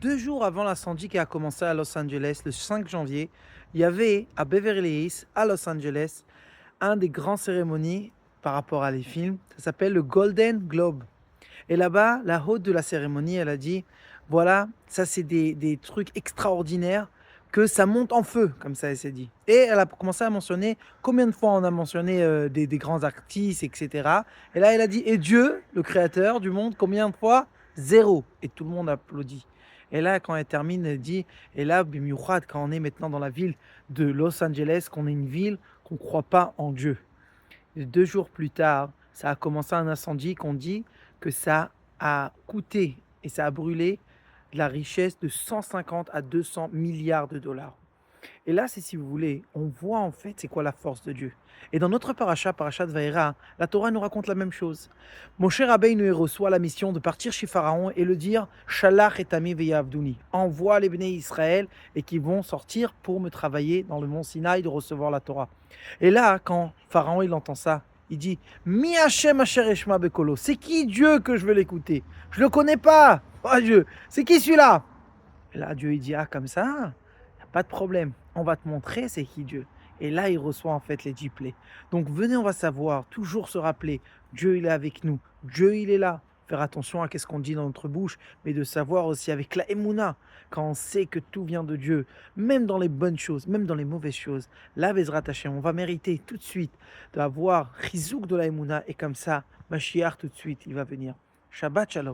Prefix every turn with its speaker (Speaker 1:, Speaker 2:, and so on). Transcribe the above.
Speaker 1: 2 jours avant l'incendie qui a commencé à Los Angeles, le 5 janvier, il y avait à Beverly Hills, à Los Angeles, un des grands cérémonies par rapport à les films. Ça s'appelle le Golden Globe. Et là-bas, la hôte de la cérémonie, elle a dit, voilà, ça c'est des trucs extraordinaires, que ça monte en feu, comme ça elle s'est dit. Et elle a commencé à mentionner combien de fois on a mentionné des grands artistes, etc. Et là, elle a dit, et Dieu, le créateur du monde, combien de fois? Zéro. Et tout le monde applaudit. Et là, quand elle termine, elle dit, et là, bimiouchad, quand on est maintenant dans la ville de Los Angeles, qu'on est une ville qu'on ne croit pas en Dieu. Et 2 jours plus tard, ça a commencé un incendie qu'on dit que ça a coûté et ça a brûlé de la richesse de 150 à 200 milliards de dollars. Et là, c'est si vous voulez, on voit en fait c'est quoi la force de Dieu. Et dans notre paracha de Vaïra, la Torah nous raconte la même chose. Moshe Rabbeinu reçoit la mission de partir chez Pharaon et le dire Shalach et Ami veyavduni. Envoie les béné Israël et qui vont sortir pour me travailler dans le mont Sinaï de recevoir la Torah. Et là, quand Pharaon il entend ça, il dit Mi Hashem Asher Eshma Bekolo. C'est qui Dieu que je veux l'écouter? Je le connais pas. Oh Dieu, c'est qui celui-là? Et là, Dieu il dit ah comme ça. Pas de problème, on va te montrer c'est qui Dieu. Et là, il reçoit en fait les 10 plaies. Donc venez, on va savoir, toujours se rappeler, Dieu il est avec nous, Dieu il est là. Faire attention à ce qu'on dit dans notre bouche, mais de savoir aussi avec la Emouna, quand on sait que tout vient de Dieu, même dans les bonnes choses, même dans les mauvaises choses, la Bezrat Hashem, on va mériter tout de suite d'avoir Chizouk de la Emouna, et comme ça, Mashiach tout de suite, il va venir. Shabbat Shalom.